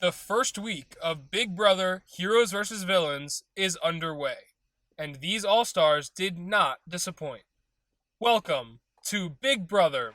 The first week of Big Brother Heroes vs. Villains is underway, and these All-Stars did not disappoint. Welcome to Big Brother.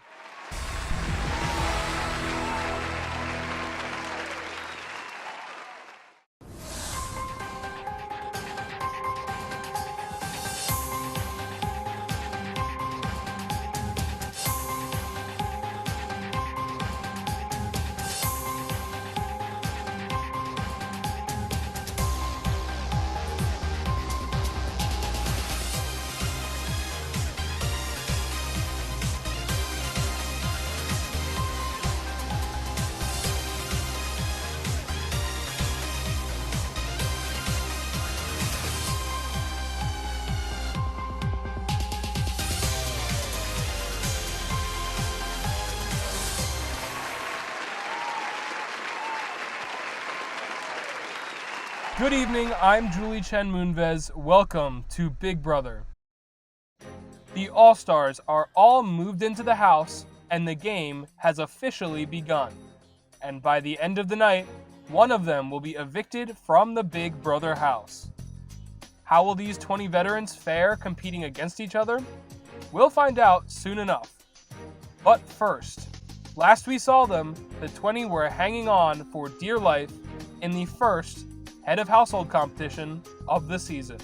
Good evening, I'm Julie Chen Moonves. Welcome to Big Brother. The All-Stars are all moved into the house, and the game has officially begun. And by the end of the night, one of them will be evicted from the Big Brother house. How will these 20 veterans fare competing against each other? We'll find out soon enough. But first, last we saw them, the 20 were hanging on for dear life in the first head of household competition of the season.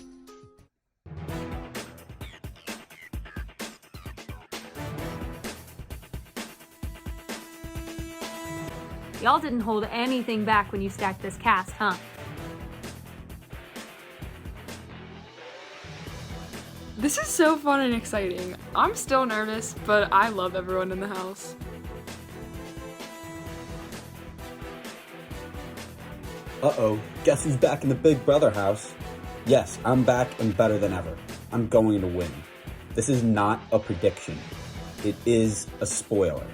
Y'all didn't hold anything back when you stacked this cast, huh? This is so fun and exciting. I'm still nervous, but I love everyone in the house. Uh-oh, guess who's back in the Big Brother house? Yes, I'm back and better than ever. I'm going to win. This is not a prediction. It is a spoiler.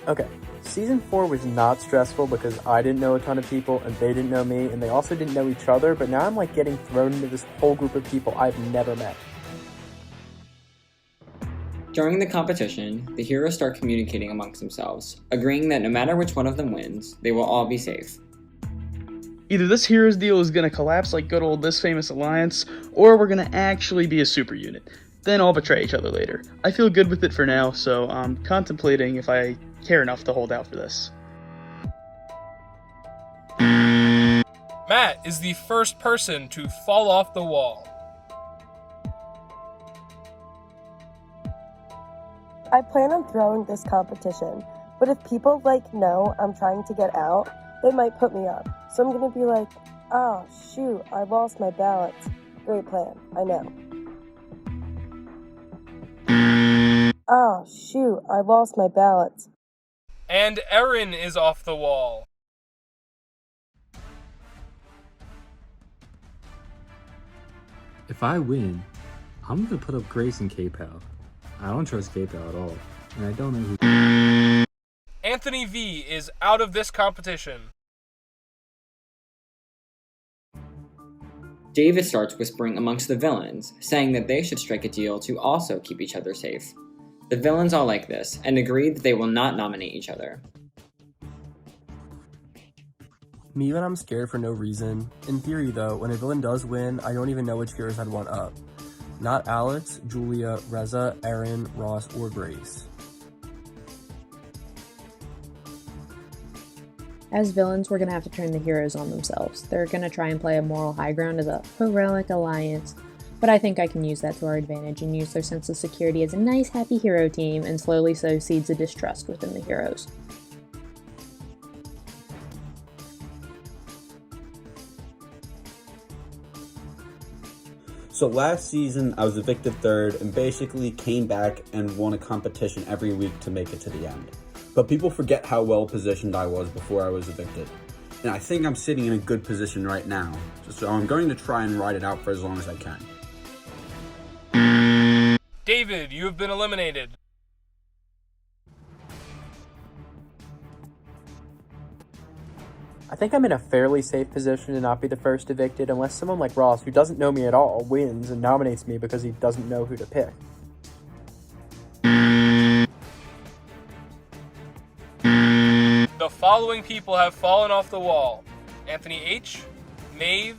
Okay, season 4 was not stressful because I didn't know a ton of people and they didn't know me and they also didn't know each other, but now I'm like getting thrown into this whole group of people I've never met. During the competition, the heroes start communicating amongst themselves, agreeing that no matter which one of them wins, they will all be safe. Either this heroes deal is going to collapse like good old This Famous Alliance, or we're going to actually be a super unit. Then all betray each other later. I feel good with it for now, so I'm contemplating if I care enough to hold out for this. Matt is the first person to fall off the wall. I plan on throwing this competition, but if people know I'm trying to get out, they might put me up. So I'm gonna be like, oh shoot, I lost my balance. Great plan, I know. Oh shoot, I lost my balance. And Erin is off the wall. If I win, I'm gonna put up Grace and K-Pal. I don't trust K-Pal at all, and I don't know who. Anthony V is out of this competition. David starts whispering amongst the villains, saying that they should strike a deal to also keep each other safe. The villains all like this, and agree that they will not nominate each other. Me when I'm scared for no reason. In theory though, when a villain does win, I don't even know which heroes I'd want up. Not Alex, Julia, Reza, Erin, Ross, or Grace. As villains, we're going to have to turn the heroes on themselves. They're going to try and play a moral high ground as a heroic alliance, but I think I can use that to our advantage and use their sense of security as a nice, happy hero team and slowly sow seeds of distrust within the heroes. So last season, I was evicted third and basically came back and won a competition every week to make it to the end. But people forget how well positioned I was before I was evicted. And I think I'm sitting in a good position right now. So I'm going to try and ride it out for as long as I can. David, you have been eliminated. I think I'm in a fairly safe position to not be the first evicted unless someone like Ross, who doesn't know me at all, wins and nominates me because he doesn't know who to pick. The following people have fallen off the wall: Anthony H., Maeve,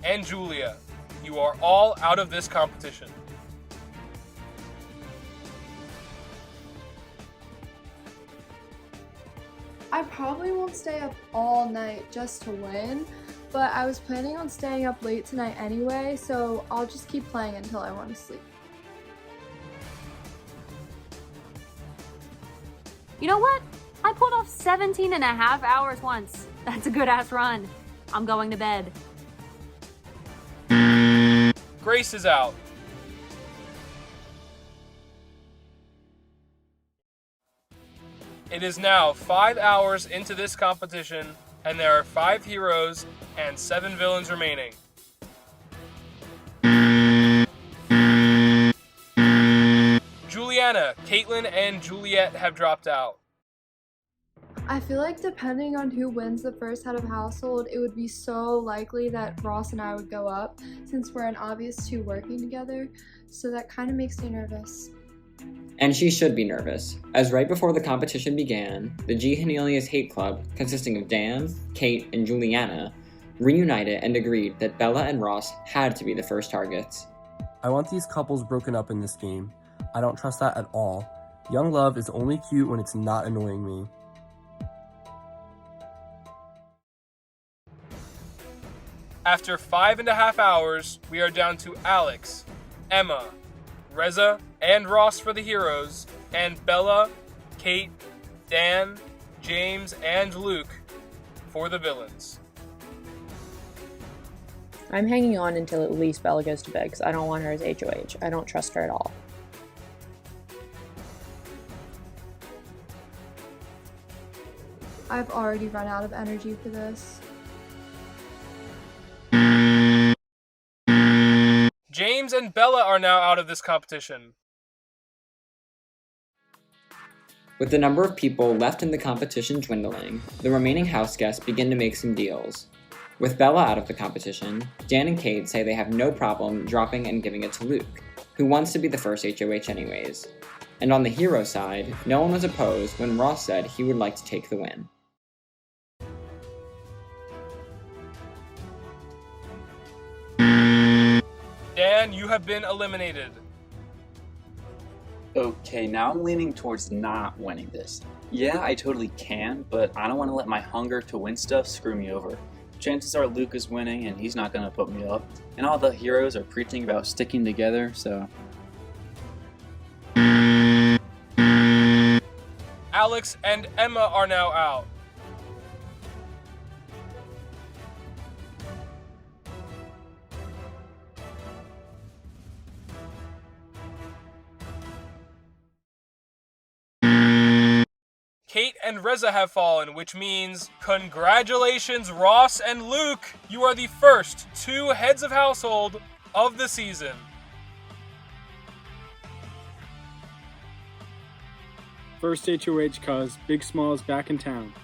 and Julia. You are all out of this competition. I probably won't stay up all night just to win, but I was planning on staying up late tonight anyway, so I'll just keep playing until I want to sleep. You know what? I pulled off 17 and a half hours once. That's a good ass run. I'm going to bed. Grace is out. It is now 5 hours into this competition, and there are 5 heroes and 7 villains remaining. Juliana, Caitlin, and Juliet have dropped out. I feel like depending on who wins the first head of household, it would be so likely that Ross and I would go up, since we're an obvious 2 working together, so that kind of makes me nervous. And she should be nervous, as right before the competition began, the G. Hernelius Hate Club, consisting of Dan, Kate, and Juliana, reunited and agreed that Bella and Ross had to be the first targets. I want these couples broken up in this game. I don't trust that at all. Young love is only cute when it's not annoying me. After 5.5 hours, we are down to Alex, Emma, Reza, and Ross for the heroes, and Bella, Kate, Dan, James, and Luke for the villains. I'm hanging on until at least Bella goes to bed because I don't want her as HOH. I don't trust her at all. I've already run out of energy for this. James and Bella are now out of this competition. With the number of people left in the competition dwindling, the remaining house guests begin to make some deals. With Bella out of the competition, Dan and Kate say they have no problem dropping and giving it to Luke, who wants to be the first HOH anyways. And on the hero side, no one was opposed when Ross said he would like to take the win. Dan, you have been eliminated. Okay, now I'm leaning towards not winning this. Yeah, I totally can, but I don't want to let my hunger to win stuff screw me over. Chances are Luke is winning and he's not going to put me up. And all the heroes are preaching about sticking together, so... Alex and Emma are now out. Kate and Reza have fallen, which means congratulations, Ross and Luke! You are the first 2 heads of household of the season. First HOH cuz Big Small is back in town.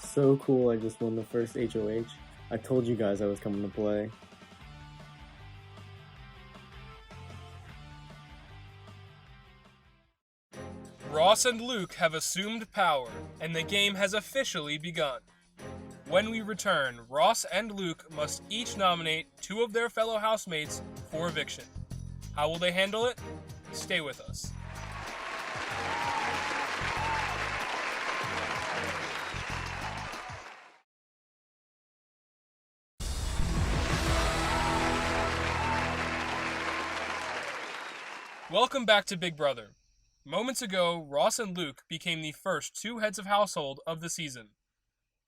So cool, I just won the first HOH. I told you guys I was coming to play. Ross and Luke have assumed power, and the game has officially begun. When we return, Ross and Luke must each nominate 2 of their fellow housemates for eviction. How will they handle it? Stay with us. Welcome back to Big Brother. Moments ago, Ross and Luke became the first 2 heads of household of the season.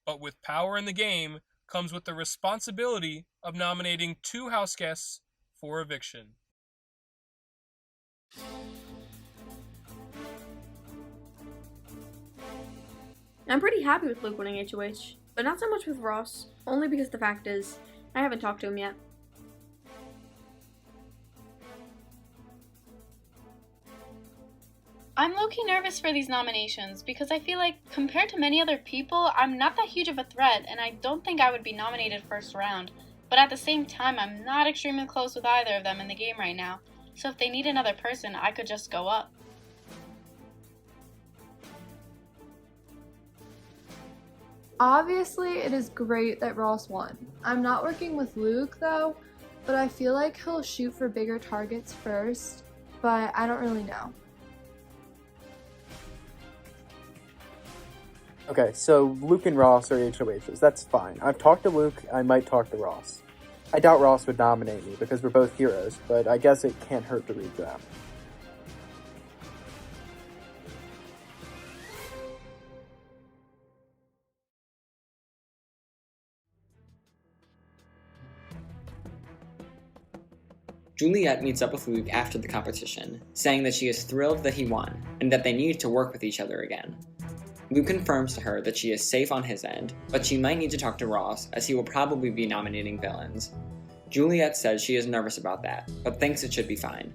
But with power in the game comes with the responsibility of nominating 2 house guests for eviction. I'm pretty happy with Luke winning HOH, but not so much with Ross, only because the fact is, I haven't talked to him yet. I'm low-key nervous for these nominations because I feel like, compared to many other people, I'm not that huge of a threat and I don't think I would be nominated first round. But at the same time, I'm not extremely close with either of them in the game right now, so if they need another person, I could just go up. Obviously, it is great that Ross won. I'm not working with Luke though, but I feel like he'll shoot for bigger targets first, but I don't really know. Okay, so Luke and Ross are HOHs. That's fine. I've talked to Luke, I might talk to Ross. I doubt Ross would nominate me because we're both heroes, but I guess it can't hurt to redraft. Juliet meets up with Luke after the competition, saying that she is thrilled that he won, and that they need to work with each other again. Luke confirms to her that she is safe on his end, but she might need to talk to Ross, as he will probably be nominating villains. Juliet says she is nervous about that, but thinks it should be fine.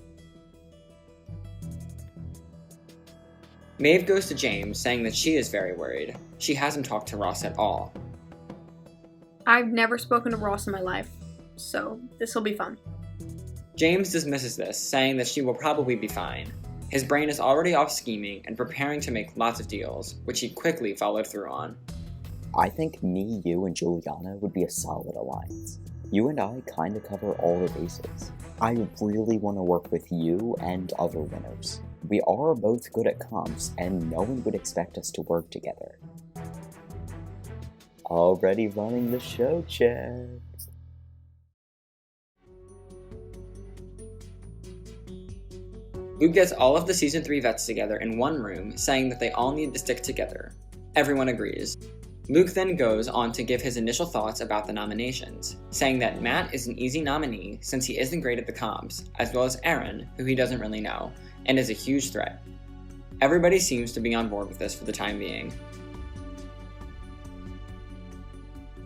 Maeve goes to James, saying that she is very worried. She hasn't talked to Ross at all. I've never spoken to Ross in my life, so this will be fun. James dismisses this, saying that she will probably be fine. His brain is already off scheming and preparing to make lots of deals, which he quickly followed through on. I think me, you, and Juliana would be a solid alliance. You and I kinda cover all the bases. I really want to work with you and other winners. We are both good at comps, and no one would expect us to work together. Already running the show, Chad. Luke gets all of the Season 3 vets together in one room, saying that they all need to stick together. Everyone agrees. Luke then goes on to give his initial thoughts about the nominations, saying that Matt is an easy nominee since he isn't great at the comps, as well as Aaron, who he doesn't really know, and is a huge threat. Everybody seems to be on board with this for the time being.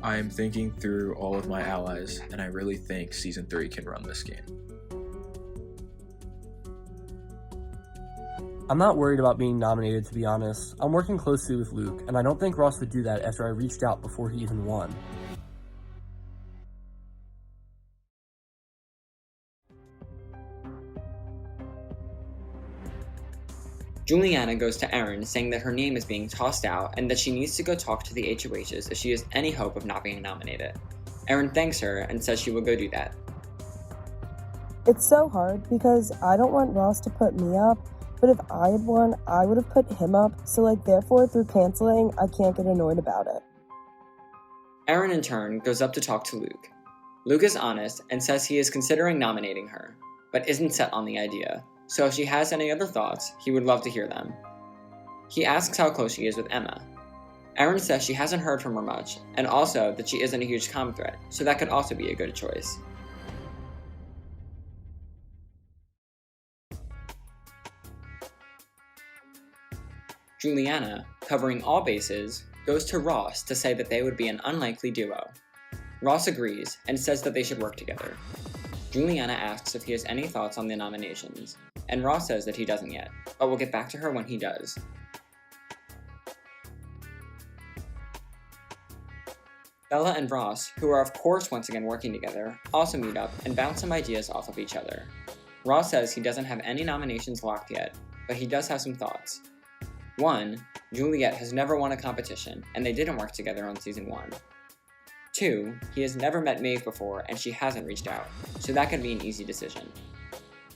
I am thinking through all of my allies, and I really think Season 3 can run this game. I'm not worried about being nominated, to be honest. I'm working closely with Luke, and I don't think Ross would do that after I reached out before he even won. Juliana goes to Erin, saying that her name is being tossed out and that she needs to go talk to the HOHs if she has any hope of not being nominated. Erin thanks her and says she will go do that. It's so hard because I don't want Ross to put me up, but if I had won, I would have put him up, so therefore through canceling, I can't get annoyed about it. Erin in turn goes up to talk to Luke. Luke is honest and says he is considering nominating her, but isn't set on the idea, so if she has any other thoughts, he would love to hear them. He asks how close she is with Emma. Erin says she hasn't heard from her much, and also that she isn't a huge comm threat, so that could also be a good choice. Juliana, covering all bases, goes to Ross to say that they would be an unlikely duo. Ross agrees and says that they should work together. Juliana asks if he has any thoughts on the nominations, and Ross says that he doesn't yet, but will get back to her when he does. Bella and Ross, who are of course once again working together, also meet up and bounce some ideas off of each other. Ross says he doesn't have any nominations locked yet, but he does have some thoughts. 1. Juliet has never won a competition, and they didn't work together on Season 1. 2. He has never met Maeve before, and she hasn't reached out, so that could be an easy decision.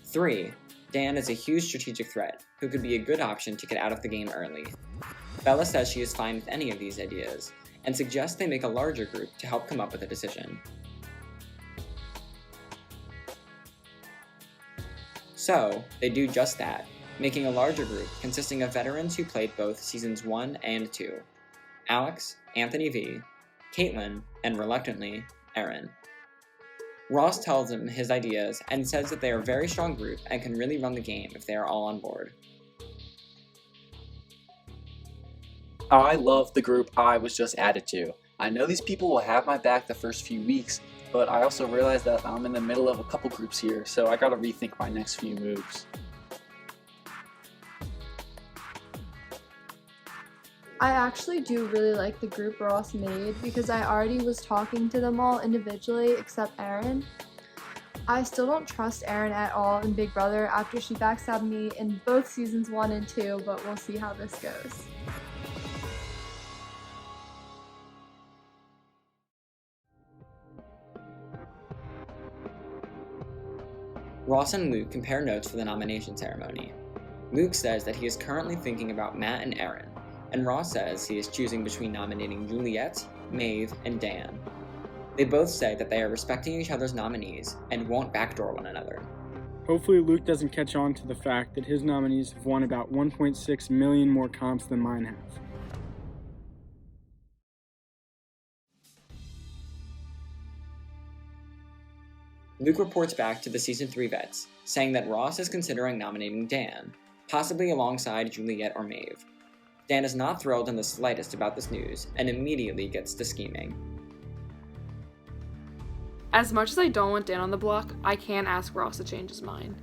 3. Dan is a huge strategic threat, who could be a good option to get out of the game early. Bella says she is fine with any of these ideas, and suggests they make a larger group to help come up with a decision. So, they do just that, making a larger group consisting of veterans who played both Seasons 1 and 2. Alex, Anthony V, Caitlin, and reluctantly, Erin. Ross tells him his ideas and says that they are a very strong group and can really run the game if they are all on board. I love the group I was just added to. I know these people will have my back the first few weeks, but I also realize that I'm in the middle of a couple groups here, so I gotta rethink my next few moves. I actually do really like the group Ross made because I already was talking to them all individually except Erin. I still don't trust Erin at all in Big Brother after she backstabbed me in both Seasons 1 and 2, but we'll see how this goes. Ross and Luke compare notes for the nomination ceremony. Luke says that he is currently thinking about Matt and Erin, and Ross says he is choosing between nominating Juliet, Maeve, and Dan. They both say that they are respecting each other's nominees and won't backdoor one another. Hopefully Luke doesn't catch on to the fact that his nominees have won about 1.6 million more comps than mine have. Luke reports back to the Season 3 vets, saying that Ross is considering nominating Dan, possibly alongside Juliet or Maeve. Dan is not thrilled in the slightest about this news, and immediately gets to scheming. As much as I don't want Dan on the block, I can't ask Ross to change his mind.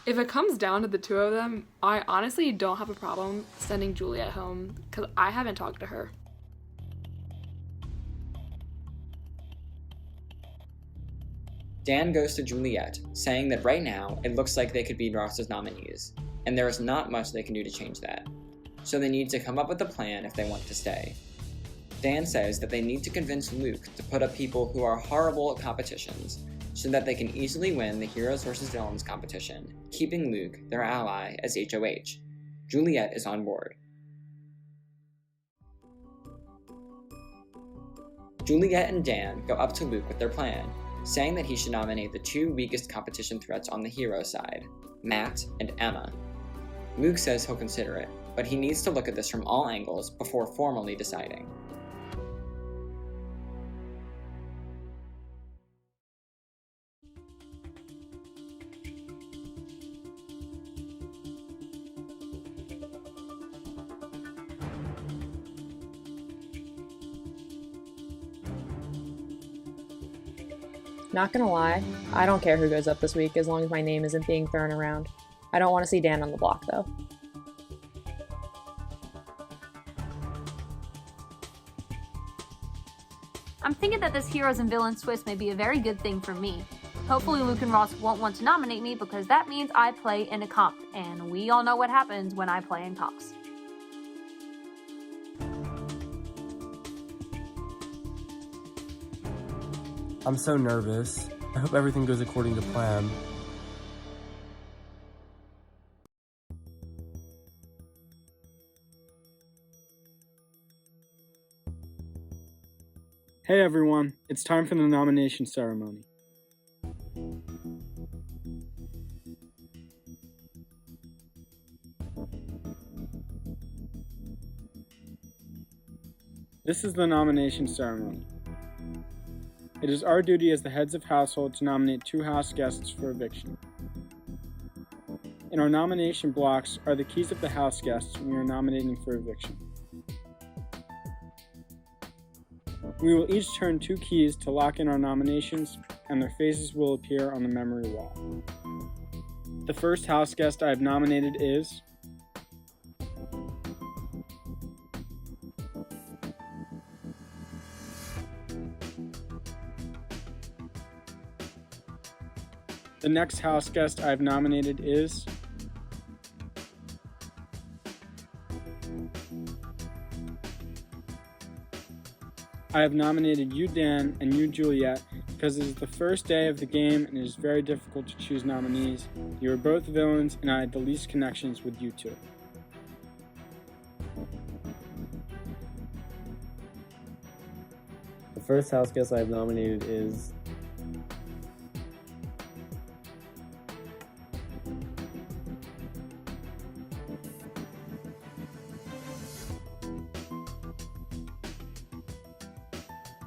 If it comes down to the two of them, I honestly don't have a problem sending Juliet home, because I haven't talked to her. Dan goes to Juliet, saying that right now it looks like they could be Ross's nominees, and there is not much they can do to change that. So they need to come up with a plan if they want to stay. Dan says that they need to convince Luke to put up people who are horrible at competitions, so that they can easily win the Heroes vs. Villains competition, keeping Luke, their ally, as HOH. Juliet is on board. Juliet and Dan go up to Luke with their plan, saying that he should nominate the two weakest competition threats on the hero side, Matt and Emma. Luke says he'll consider it, but he needs to look at this from all angles before formally deciding. Not gonna lie, I don't care who goes up this week as long as my name isn't being thrown around. I don't want to see Dan on the block though. I'm thinking that this Heroes and Villains twist may be a very good thing for me. Hopefully Luke and Ross won't want to nominate me because that means I play in a comp, and we all know what happens when I play in comps. I'm so nervous. I hope everything goes according to plan. Hey everyone, it's time for the nomination ceremony. This is the nomination ceremony. It is our duty as the heads of household to nominate 2 house guests for eviction. In our nomination blocks are the keys of the house guests we are nominating for eviction. We will each turn 2 keys to lock in our nominations, and their faces will appear on the memory wall. The first house guest I have nominated is the next house guest I have nominated is I have nominated you, Dan, and you, Juliet, because it is the first day of the game and it is very difficult to choose nominees. You are both villains, and I had the least connections with you two. The first house guest I have nominated is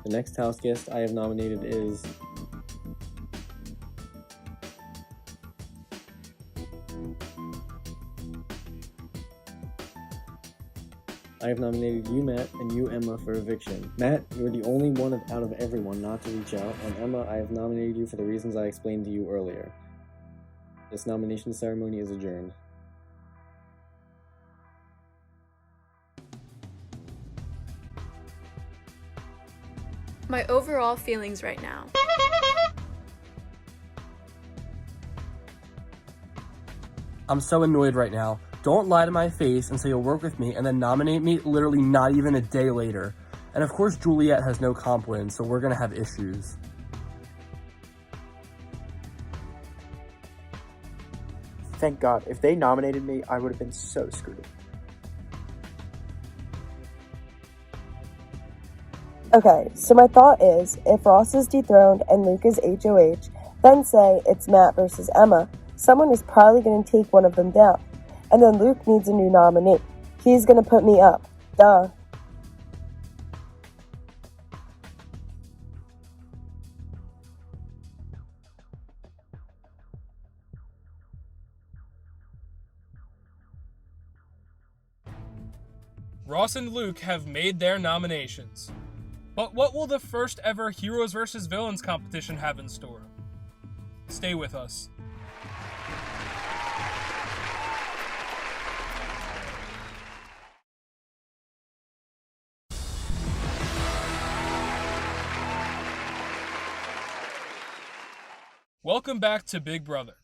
the next house guest I have nominated is I have nominated you, Matt, and you, Emma, for eviction. Matt, you are the only one out of everyone not to reach out, and Emma, I have nominated you for the reasons I explained to you earlier. This nomination ceremony is adjourned. My overall feelings right now. I'm so annoyed right now. Don't lie to my face and say you'll work with me and then nominate me literally not even a day later. And of course Juliet has no comp win, so we're gonna have issues. Thank God. If they nominated me, I would have been so screwed. Okay, so my thought is, if Ross is dethroned and Luke is HOH, then say it's Matt versus Emma, someone is probably going to take one of them down. And then Luke needs a new nominee. He's going to put me up. Duh. Ross and Luke have made their nominations. But what will the first ever Heroes vs. Villains competition have in store? Stay with us. Welcome back to Big Brother.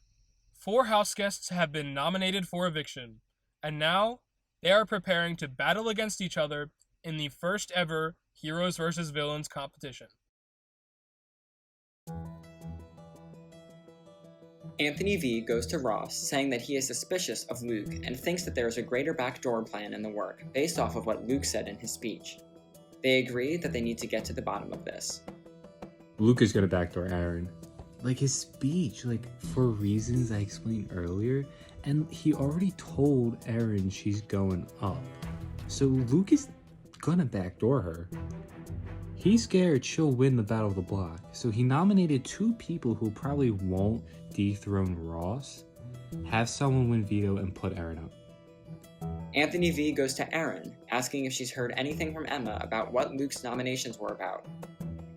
4 house guests have been nominated for eviction, and now they are preparing to battle against each other in the first ever Heroes vs. Villains competition. Anthony V goes to Ross, saying that he is suspicious of Luke and thinks that there is a greater backdoor plan in the work, based off of what Luke said in his speech. They agree that they need to get to the bottom of this. Luke is gonna backdoor Aaron. Like his speech, for reasons I explained earlier, and he already told Aaron she's going up. So Luke is gonna backdoor her. He's scared she'll win the battle of the block, so he nominated 2 people who probably won't dethrone Ross, have someone win veto, and put Aaron up. Anthony V goes to Aaron, asking if she's heard anything from Emma about what Luke's nominations were about.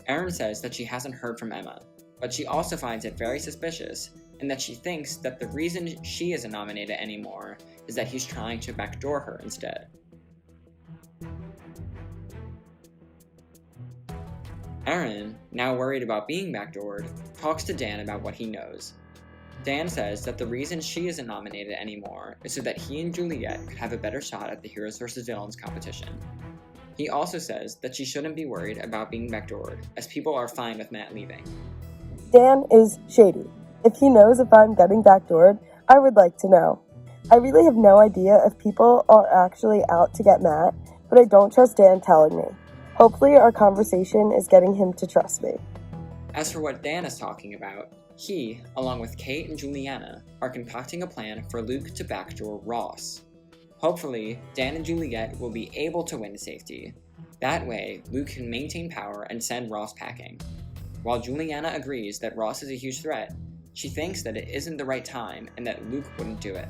Aaron says that she hasn't heard from Emma, but she also finds it very suspicious, and that she thinks that the reason she isn't nominated anymore is that he's trying to backdoor her instead. Aaron, now worried about being backdoored, talks to Dan about what he knows. Dan says that the reason she isn't nominated anymore is so that he and Juliet could have a better shot at the Heroes vs. Villains competition. He also says that she shouldn't be worried about being backdoored, as people are fine with Matt leaving. Dan is shady. If he knows if I'm getting backdoored, I would like to know. I really have no idea if people are actually out to get Matt, but I don't trust Dan telling me. Hopefully our conversation is getting him to trust me. As for what Dan is talking about, he, along with Kate and Juliana, are concocting a plan for Luke to backdoor Ross. Hopefully, Dan and Juliet will be able to win to safety. That way, Luke can maintain power and send Ross packing. While Juliana agrees that Ross is a huge threat, she thinks that it isn't the right time and that Luke wouldn't do it.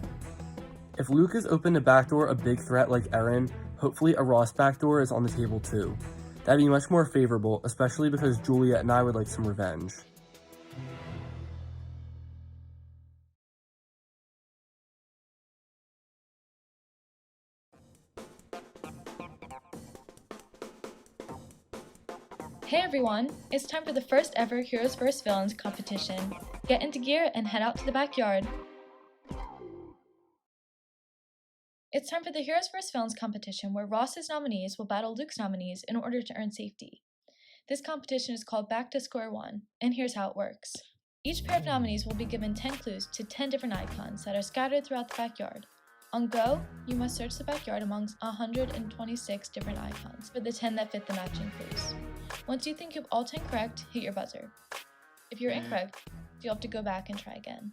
If Luke is open to backdoor a big threat like Aaron, hopefully a Ross backdoor is on the table too. That'd be much more favorable, especially because Juliet and I would like some revenge. Hey everyone, it's time for the first ever Heroes vs. Villains competition. Get into gear and head out to the backyard. It's time for the Heroes vs. Villains competition where Ross's nominees will battle Luke's nominees in order to earn safety. This competition is called Back to Square One, and here's how it works. Each pair of nominees will be given 10 clues to 10 different icons that are scattered throughout the backyard. On go, you must search the backyard amongst 126 different icons for the 10 that fit the matching clues. Once you think you have all 10 correct, hit your buzzer. If you're incorrect, you'll have to go back and try again.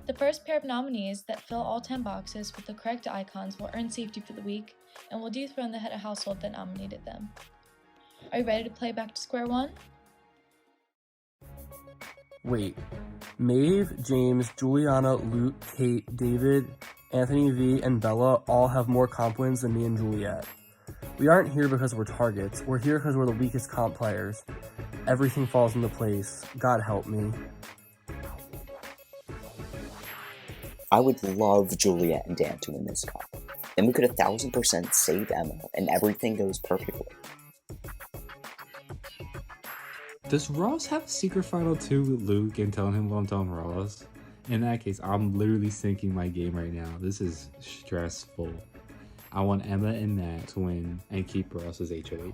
The first pair of nominees that fill all 10 boxes with the correct icons will earn safety for the week and will dethrone the head of household that nominated them. Are you ready to play Back to Square One? Wait, Maeve, James, Juliana, Luke, Kate, David, Anthony V, and Bella all have more comp wins than me and Juliet. We aren't here because we're targets, we're here because we're the weakest comp players. Everything falls into place. God help me. I would love Juliet and Dan to win this comp. Then we could 1000% save Emma and everything goes perfectly. Does Ross have a secret final too with Luke and telling him what I'm telling Ross? In that case, I'm literally sinking my game right now. This is stressful. I want Emma and Matt to win and keep Ross as HOH.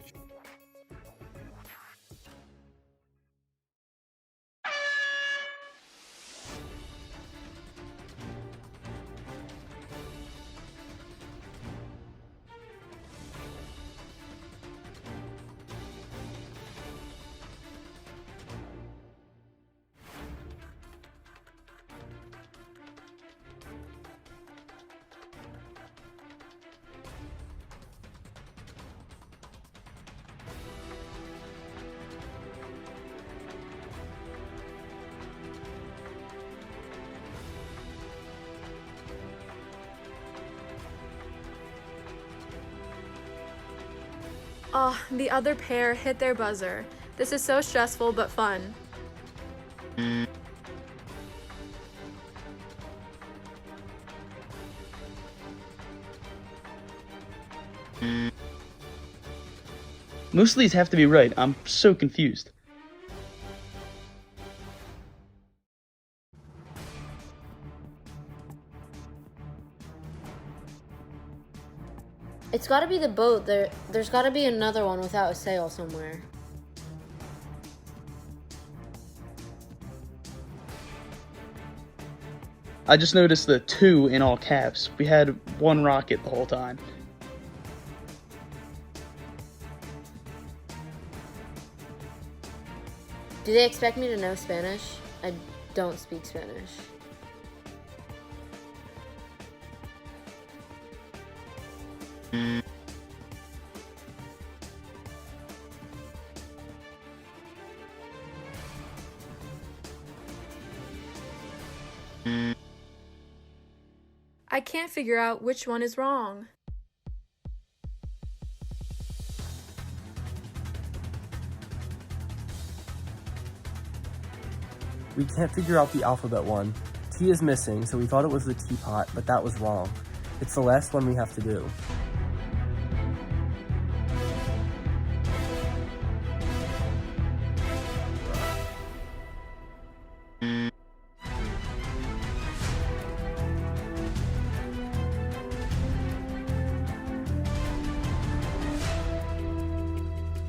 Oh, the other pair hit their buzzer. This is so stressful but fun. Most of these have to be right. I'm so confused. It's gotta be the boat. There's gotta be another one without a sail somewhere. I just noticed the 2 in all caps. We had one rocket the whole time. Do they expect me to know Spanish? I don't speak Spanish. I can't figure out which one is wrong. We can't figure out the alphabet one. T is missing, so we thought it was the teapot, but that was wrong. It's the last one we have to do.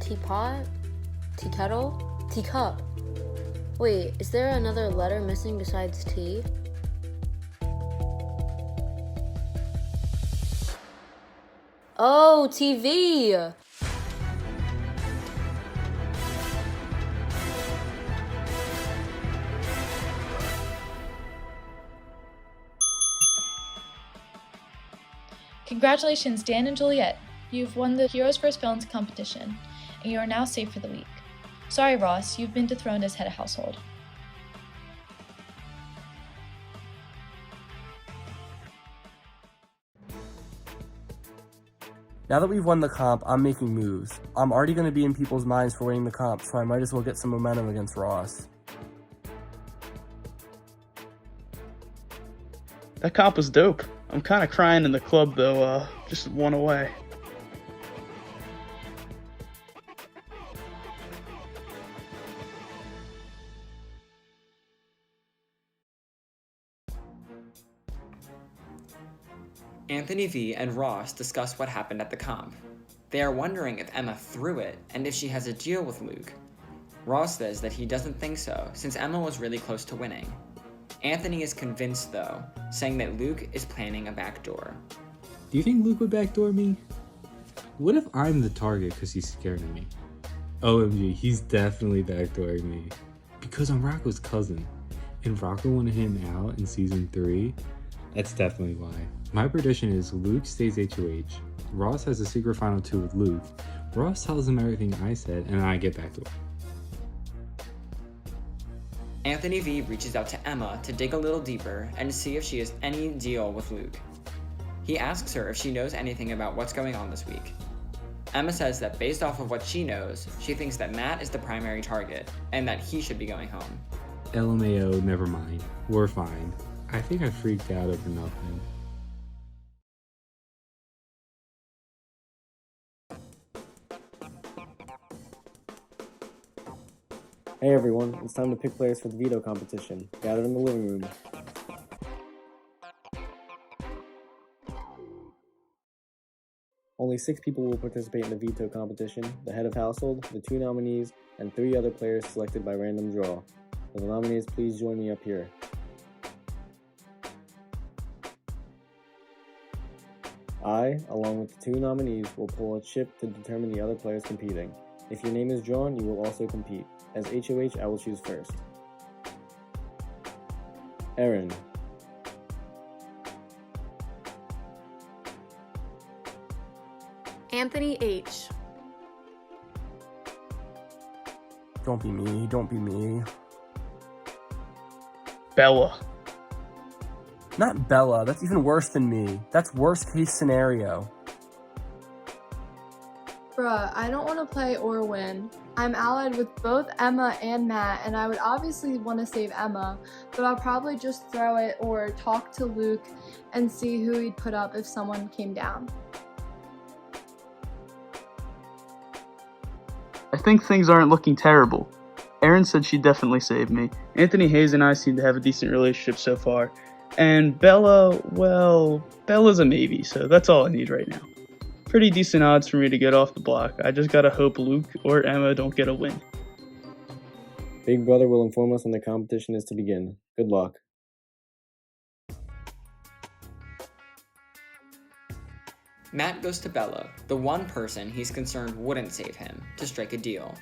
Teapot? Tea kettle? Teacup. Wait, is there another letter missing besides T? Oh, TV! Congratulations, Dan and Juliet. You've won the Heroes vs. Villains competition, and you are now safe for the week. Sorry, Ross, you've been dethroned as head of household. Now that we've won the comp, I'm making moves. I'm already going to be in people's minds for winning the comp, so I might as well get some momentum against Ross. That comp was dope. I'm kind of crying in the club though, just one away. Anthony V and Ross discuss what happened at the comp. They are wondering if Emma threw it and if she has a deal with Luke. Ross says that he doesn't think so, since Emma was really close to winning. Anthony is convinced though, saying that Luke is planning a backdoor. Do you think Luke would backdoor me? What if I'm the target because he's scared of me? OMG, he's definitely backdooring me. Because I'm Rocco's cousin, and Rocco wanted him out in season 3. That's definitely why. My prediction is Luke stays HOH, Ross has a secret final 2 with Luke, Ross tells him everything I said, and I get backdoor. Anthony V reaches out to Emma to dig a little deeper and see if she has any deal with Luke. He asks her if she knows anything about what's going on this week. Emma says that based off of what she knows, she thinks that Matt is the primary target, and that he should be going home. LMAO, never mind. We're fine. I think I freaked out over nothing. Hey everyone, it's time to pick players for the veto competition. Gather in the living room. Only 6 people will participate in the veto competition: the head of household, the 2 nominees, and 3 other players selected by random draw. Will the nominees please join me up here? I, along with the 2 nominees, will pull a chip to determine the other players competing. If your name is drawn, you will also compete. As HOH, I will choose first. Aaron. Anthony H. Don't be me, don't be me. Bella. Not Bella, that's even worse than me. That's worst case scenario. bruh, I don't want to play or win. I'm allied with both Emma and Matt, and I would obviously want to save Emma, but I'll probably just throw it or talk to Luke and see who he'd put up if someone came down. I think things aren't looking terrible. Erin said she'd definitely save me. Anthony Hayes and I seem to have a decent relationship so far. And Bella, well, Bella's a maybe, so that's all I need right now. Pretty decent odds for me to get off the block. I just gotta hope Luke or Emma don't get a win. Big Brother will inform us when the competition is to begin. Good luck. Matt goes to Bella, the one person he's concerned wouldn't save him, to strike a deal.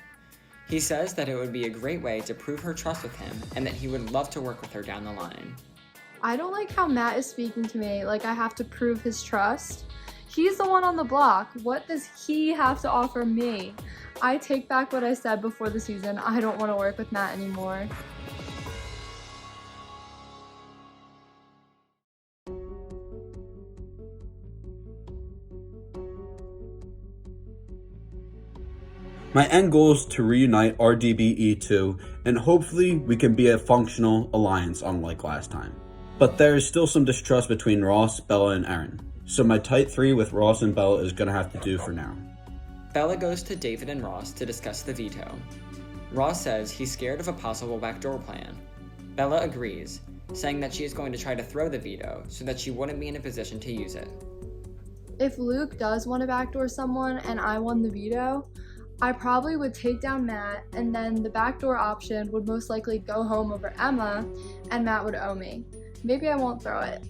He says that it would be a great way to prove her trust with him and that he would love to work with her down the line. I don't like how Matt is speaking to me like I have to prove his trust. He's the one on the block. What does he have to offer me? I take back what I said before the season. I don't want to work with Matt anymore. My end goal is to reunite RDBE2, and hopefully we can be a functional alliance unlike last time. But there is still some distrust between Ross, Bella, and Erin, so my tight three with Ross and Bella is gonna have to do for now. Bella goes to David and Ross to discuss the veto. Ross says he's scared of a possible backdoor plan. Bella agrees, saying that she is going to try to throw the veto so that she wouldn't be in a position to use it. If Luke does want to backdoor someone and I won the veto, I probably would take down Matt, and then the backdoor option would most likely go home over Emma, and Matt would owe me. Maybe I won't throw it.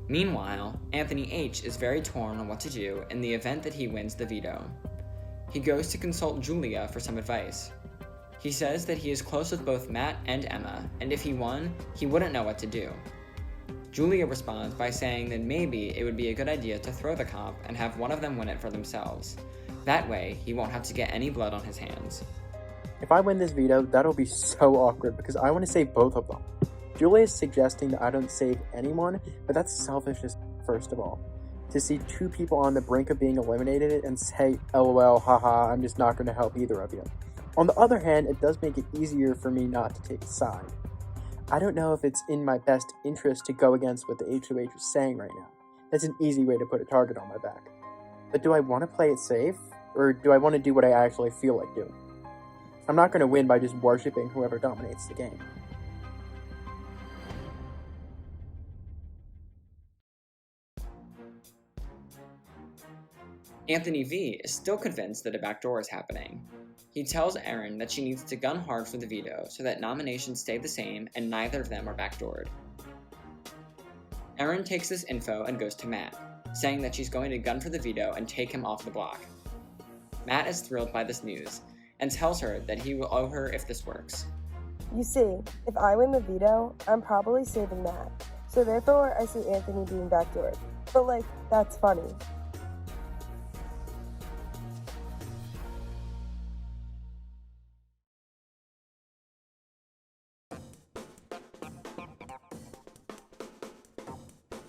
Meanwhile, Anthony H. is very torn on what to do in the event that he wins the veto. He goes to consult Julia for some advice. He says that he is close with both Matt and Emma, and if he won, he wouldn't know what to do. Julia responds by saying that maybe it would be a good idea to throw the comp and have one of them win it for themselves. That way, he won't have to get any blood on his hands. If I win this veto, that'll be so awkward because I want to save both of them. Julia is suggesting that I don't save anyone, but that's selfishness first of all. To see two people on the brink of being eliminated and say, LOL, haha, I'm just not going to help either of you. On the other hand, it does make it easier for me not to take a side. I don't know if it's in my best interest to go against what the HOH is saying right now. That's an easy way to put a target on my back. But do I want to play it safe, or do I want to do what I actually feel like doing? I'm not going to win by just worshipping whoever dominates the game. Anthony V is still convinced that a backdoor is happening. He tells Erin that she needs to gun hard for the veto so that nominations stay the same and neither of them are backdoored. Erin takes this info and goes to Matt, saying that she's going to gun for the veto and take him off the block. Matt is thrilled by this news and tells her that he will owe her if this works. You see, if I win the veto, I'm probably saving Matt. So therefore, I see Anthony being backdoored. But that's funny.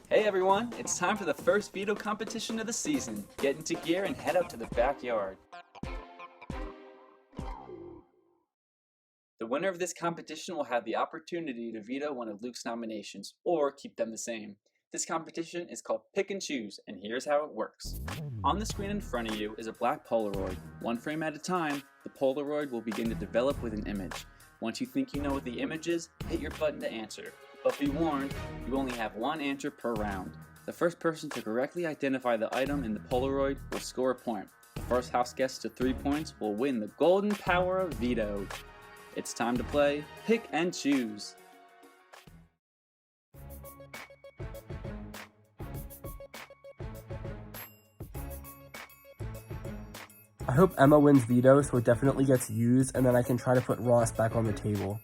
Hey everyone, it's time for the first veto competition of the season. Get into gear and head up to the backyard. The winner of this competition will have the opportunity to veto one of Luke's nominations, or keep them the same. This competition is called Pic and Choose, and here's how it works. On the screen in front of you is a black Polaroid. One frame at a time, the Polaroid will begin to develop with an image. Once you think you know what the image is, hit your button to answer. But be warned, you only have one answer per round. The first person to correctly identify the item in the Polaroid will score a point. The first house guest to 3 points will win the Golden Power of Veto. It's time to play Pic and Choose. I hope Emma wins veto so it definitely gets used and then I can try to put Ross back on the table.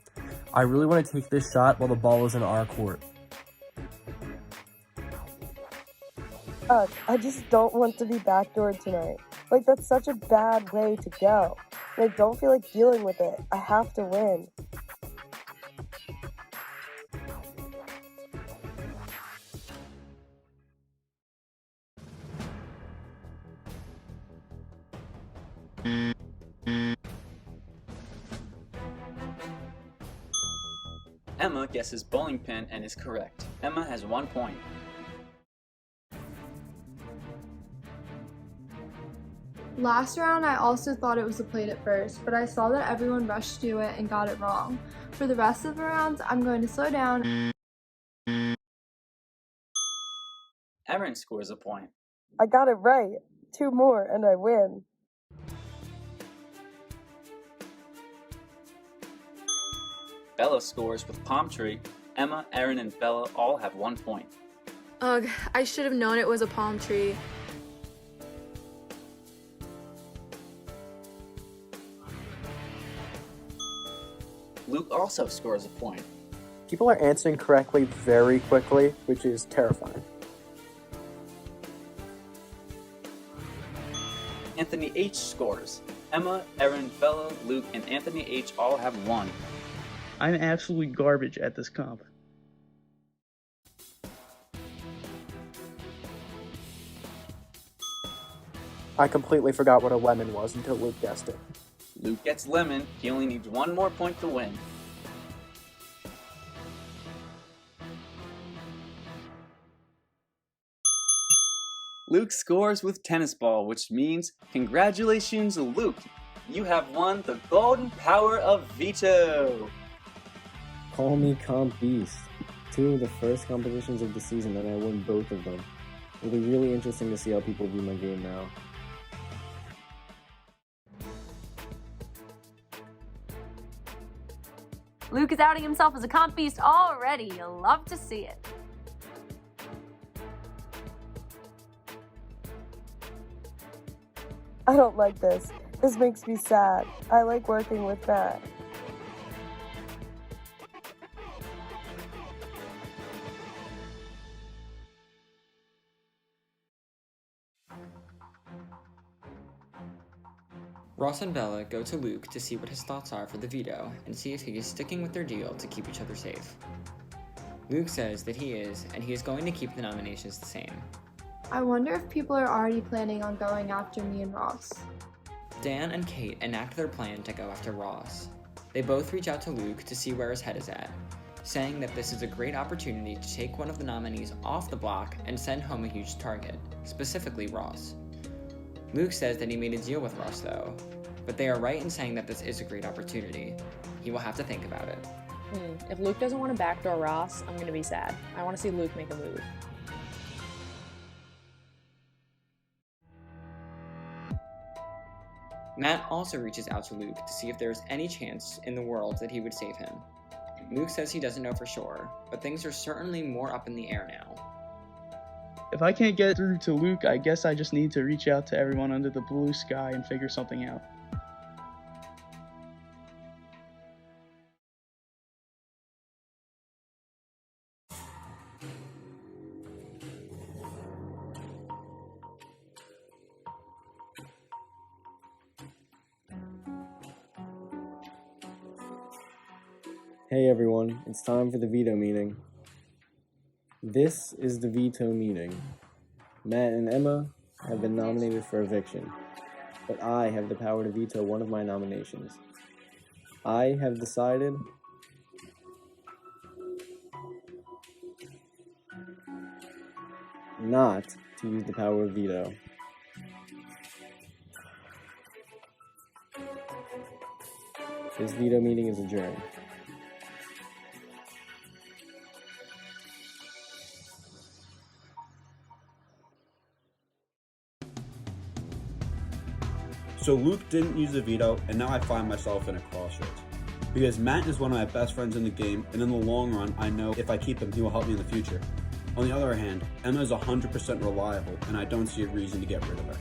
I really want to take this shot while the ball is in our court. I just don't want to be backdoored tonight. That's such a bad way to go. I don't feel like dealing with it. I have to win. Emma guesses bowling pin and is correct. Emma has 1 point. Last round, I also thought it was a plate at first, but I saw that everyone rushed to it and got it wrong. For the rest of the rounds, I'm going to slow down. Erin scores a point. I got it right. 2 more and I win. Bella scores with palm tree. Emma, Erin, and Bella all have 1 point. Ugh, I should have known it was a palm tree. Luke also scores a point. People are answering correctly very quickly, which is terrifying. Anthony H scores. Emma, Erin, Bella, Luke, and Anthony H all have 1. I'm absolutely garbage at this comp. I completely forgot what a lemon was until Luke guessed it. Luke gets lemon. He only needs 1 more point to win. Luke scores with tennis ball, which means congratulations, Luke. You have won the Golden Power of Veto. Call me Comp Beast. 2 of the first competitions of the season, and I won both of them. It'll be really interesting to see how people view my game now. Luke is outing himself as a comp beast already. You'll love to see it. I don't like this. This makes me sad. I like working with Matt. Ross and Bella go to Luke to see what his thoughts are for the veto and see if he is sticking with their deal to keep each other safe. Luke says that he is, and he is going to keep the nominations the same. I wonder if people are already planning on going after me and Ross. Dan and Kate enact their plan to go after Ross. They both reach out to Luke to see where his head is at, saying that this is a great opportunity to take one of the nominees off the block and send home a huge target, specifically Ross. Luke says that he made a deal with Ross though, but they are right in saying that this is a great opportunity. He will have to think about it. If Luke doesn't want to backdoor Ross, I'm going to be sad. I want to see Luke make a move. Matt also reaches out to Luke to see if there is any chance in the world that he would save him. Luke says he doesn't know for sure, but things are certainly more up in the air now. If I can't get through to Luke, I guess I just need to reach out to everyone under the blue sky and figure something out. Hey everyone, it's time for the veto meeting. This is the veto meeting. Matt and Emma have been nominated for eviction, but I have the power to veto one of my nominations. I have decided not to use the power of veto. This veto meeting is adjourned. So Luke didn't use the veto, and now I find myself in a crossroads. Because Matt is one of my best friends in the game, and in the long run, I know if I keep him, he will help me in the future. On the other hand, Emma is 100% reliable, and I don't see a reason to get rid of her.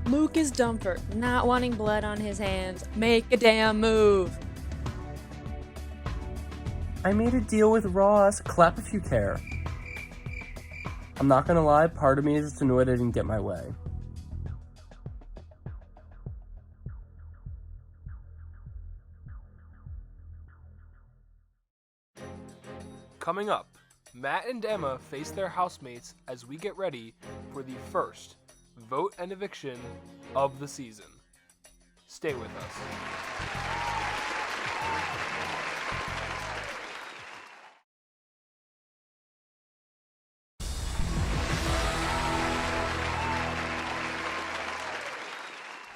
Luke is dumb for not wanting blood on his hands. Make a damn move. I made a deal with Ross. Clap if you care. I'm not gonna lie, part of me is just annoyed I didn't get my way. Coming up, Matt and Emma face their housemates as we get ready for the first vote and eviction of the season. Stay with us.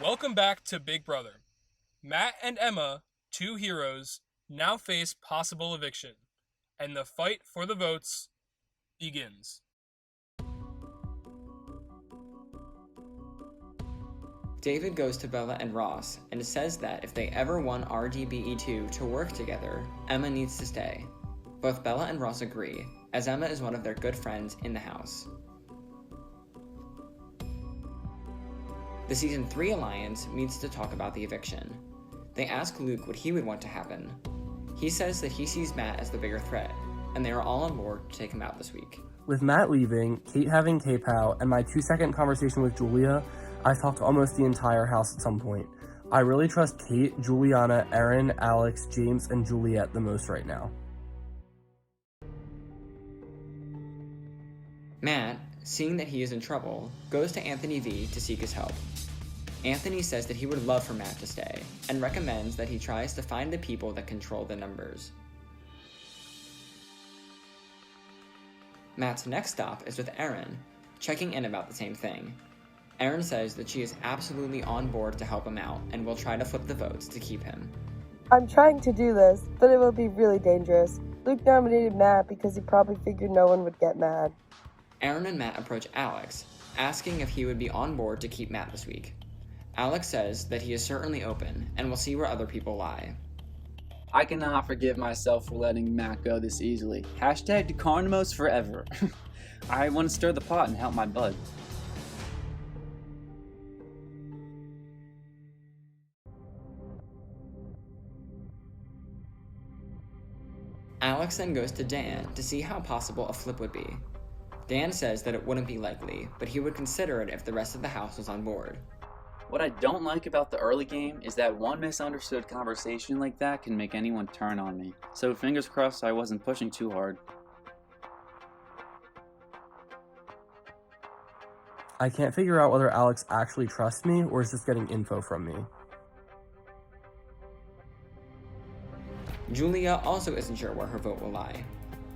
Welcome back to Big Brother. Matt and Emma, two heroes, now face possible eviction, and the fight for the votes begins. David goes to Bella and Ross and says that if they ever want RDBE2 to work together, Emma needs to stay. Both Bella and Ross agree, as Emma is one of their good friends in the house. The Season 3 Alliance meets to talk about the eviction. They ask Luke what he would want to happen. He says that he sees Matt as the bigger threat, and they are all on board to take him out this week. With Matt leaving, Kate having K-Pow, and my 2-second conversation with Julia, I've talked to almost the entire house at some point. I really trust Kate, Juliana, Erin, Alex, James, and Juliet the most right now. Matt, seeing that he is in trouble, goes to Anthony V to seek his help. Anthony says that he would love for Matt to stay, and recommends that he tries to find the people that control the numbers. Matt's next stop is with Erin, checking in about the same thing. Erin says that she is absolutely on board to help him out, and will try to flip the votes to keep him. I'm trying to do this, but it will be really dangerous. Luke nominated Matt because he probably figured no one would get mad. Erin and Matt approach Alex, asking if he would be on board to keep Matt this week. Alex says that he is certainly open, and will see where other people lie. I cannot forgive myself for letting Matt go this easily. Hashtag Decarnamos forever. I want to stir the pot and help my bud. Alex then goes to Dan to see how possible a flip would be. Dan says that it wouldn't be likely, but he would consider it if the rest of the house was on board. What I don't like about the early game is that one misunderstood conversation like that can make anyone turn on me. So fingers crossed I wasn't pushing too hard. I can't figure out whether Alex actually trusts me or is just getting info from me. Julia also isn't sure where her vote will lie.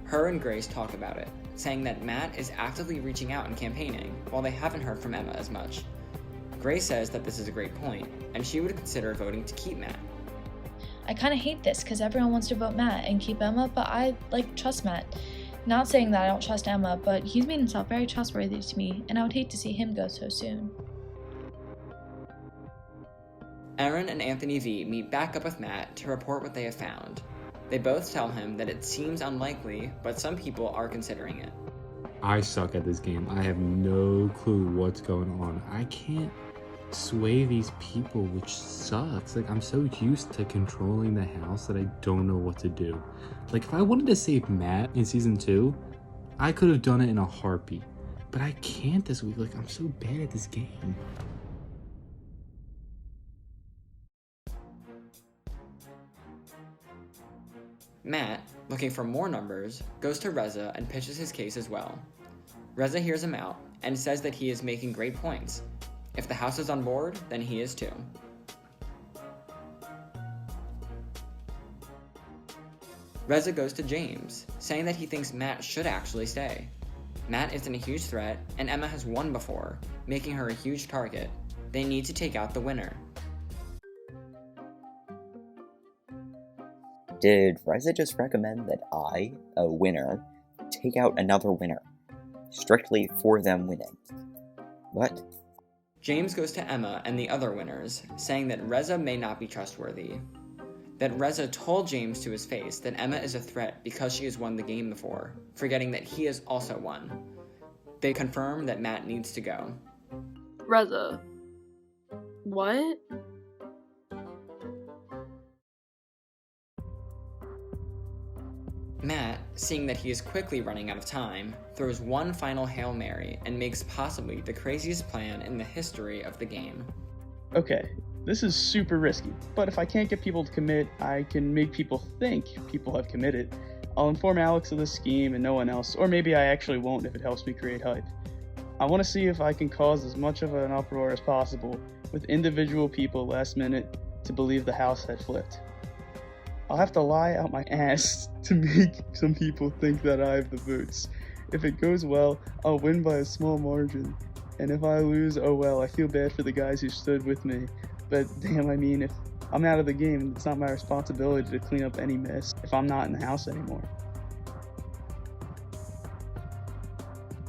Her and Grace talk about it, saying that Matt is actively reaching out and campaigning, while they haven't heard from Emma as much. Grace says that this is a great point, and she would consider voting to keep Matt. I kind of hate this because everyone wants to vote Matt and keep Emma, but I, trust Matt. Not saying that I don't trust Emma, but he's made himself very trustworthy to me, and I would hate to see him go so soon. Erin and Anthony V meet back up with Matt to report what they have found. They both tell him that it seems unlikely, but some people are considering it. I suck at this game. I have no clue what's going on. I can't sway these people, which sucks. I'm so used to controlling the house that I don't know what to do. If I wanted to save Matt in season 2, I could have done it in a heartbeat. But I can't this week. I'm so bad at this game. Matt, looking for more numbers, goes to Reza and pitches his case as well. Reza hears him out and says that he is making great points. If the house is on board, then he is too. Reza goes to James, saying that he thinks Matt should actually stay. Matt isn't a huge threat, and Emma has won before, making her a huge target. They need to take out the winner. Did Reza just recommend that I, a winner, take out another winner? Strictly for them winning. What? James goes to Emma and the other winners, saying that Reza may not be trustworthy. That Reza told James to his face that Emma is a threat because she has won the game before, forgetting that he has also won. They confirm that Matt needs to go. Reza. What? Matt, seeing that he is quickly running out of time, throws one final Hail Mary and makes possibly the craziest plan in the history of the game. Okay, this is super risky, but if I can't get people to commit, I can make people think people have committed. I'll inform Alex of the scheme and no one else, or maybe I actually won't if it helps me create hype. I want to see if I can cause as much of an uproar as possible with individual people last minute to believe the house had flipped. I'll have to lie out my ass to make some people think that I have the votes. If it goes well, I'll win by a small margin. And if I lose, oh well, I feel bad for the guys who stood with me. But damn, I mean, if I'm out of the game, it's not my responsibility to clean up any mess if I'm not in the house anymore.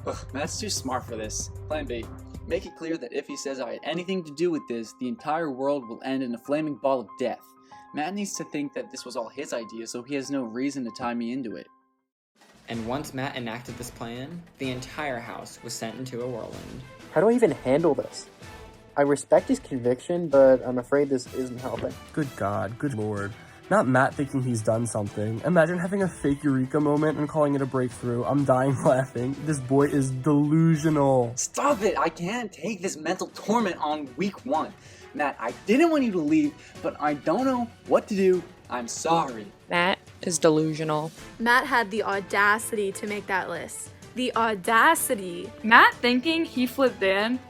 Ugh, Matt's too smart for this. Plan B. Make it clear that if he says I had anything to do with this, the entire world will end in a flaming ball of death. Matt needs to think that this was all his idea, so he has no reason to tie me into it. And once Matt enacted this plan, the entire house was sent into a whirlwind. How do I even handle this? I respect his conviction, but I'm afraid this isn't helping. Good God, good Lord. Not Matt thinking he's done something. Imagine having a fake Eureka moment and calling it a breakthrough. I'm dying laughing. This boy is delusional. Stop it! I can't take this mental torment on week 1. Matt, I didn't want you to leave, but I don't know what to do. I'm sorry. Matt is delusional. Matt had the audacity to make that list. The audacity. Matt thinking he flipped Dan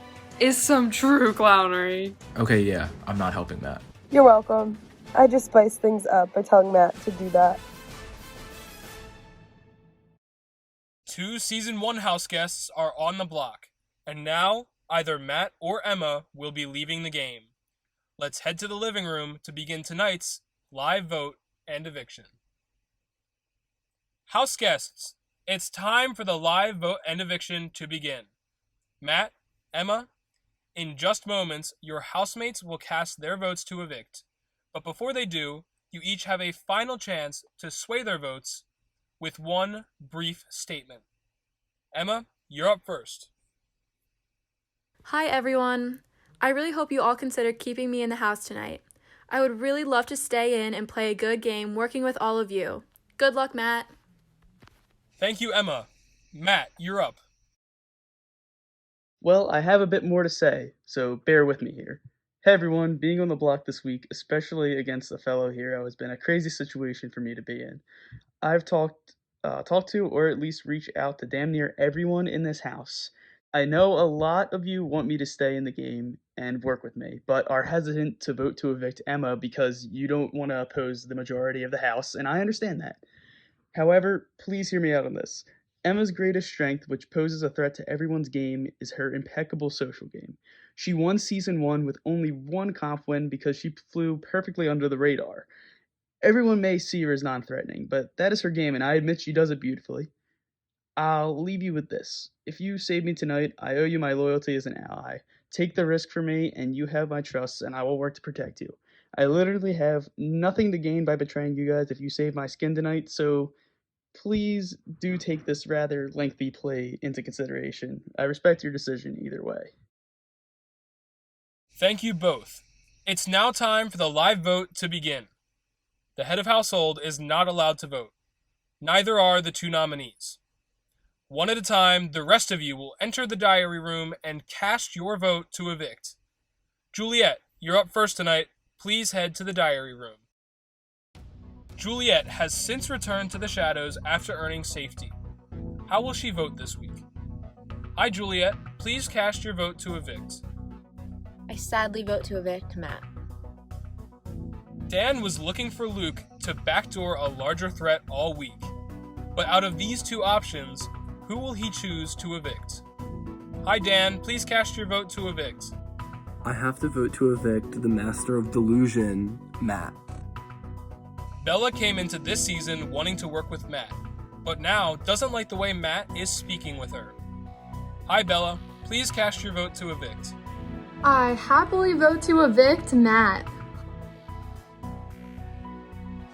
is some true clownery. Okay, yeah, I'm not helping Matt. You're welcome. I just spiced things up by telling Matt to do that. 2 Season 1 house guests are on the block, and now either Matt or Emma will be leaving the game. Let's head to the living room to begin tonight's live vote and eviction. House guests, it's time for the live vote and eviction to begin. Matt, Emma, in just moments, your housemates will cast their votes to evict. But before they do, you each have a final chance to sway their votes with one brief statement. Emma, you're up first. Hi everyone. I really hope you all consider keeping me in the house tonight. I would really love to stay in and play a good game working with all of you. Good luck, Matt. Thank you, Emma. Matt, you're up. Well, I have a bit more to say, so bear with me here. Hey everyone, being on the block this week, especially against a fellow hero, has been a crazy situation for me to be in. I've talked to, or at least reached out to damn near everyone in this house. I know a lot of you want me to stay in the game and work with me, but are hesitant to vote to evict Emma because you don't want to oppose the majority of the house, and I understand that. However, please hear me out on this. Emma's greatest strength, which poses a threat to everyone's game, is her impeccable social game. She won Season 1 with only one comp win because she flew perfectly under the radar. Everyone may see her as non-threatening, but that is her game, and I admit she does it beautifully. I'll leave you with this. If you save me tonight, I owe you my loyalty as an ally. Take the risk for me, and you have my trust, and I will work to protect you. I literally have nothing to gain by betraying you guys if you save my skin tonight, so please do take this rather lengthy play into consideration. I respect your decision either way. Thank you both. It's now time for the live vote to begin. The head of household is not allowed to vote. Neither are the 2 nominees. One at a time, the rest of you will enter the diary room and cast your vote to evict. Juliet, you're up first tonight. Please head to the diary room. Juliet has since returned to the shadows after earning safety. How will she vote this week? Hi, Juliet. Please cast your vote to evict. I sadly vote to evict Matt. Dan was looking for Luke to backdoor a larger threat all week. But out of these 2 options, who will he choose to evict? Hi, Dan. Please cast your vote to evict. I have to vote to evict the master of delusion, Matt. Bella came into this season wanting to work with Matt, but now doesn't like the way Matt is speaking with her. Hi, Bella. Please cast your vote to evict. I happily vote to evict Matt.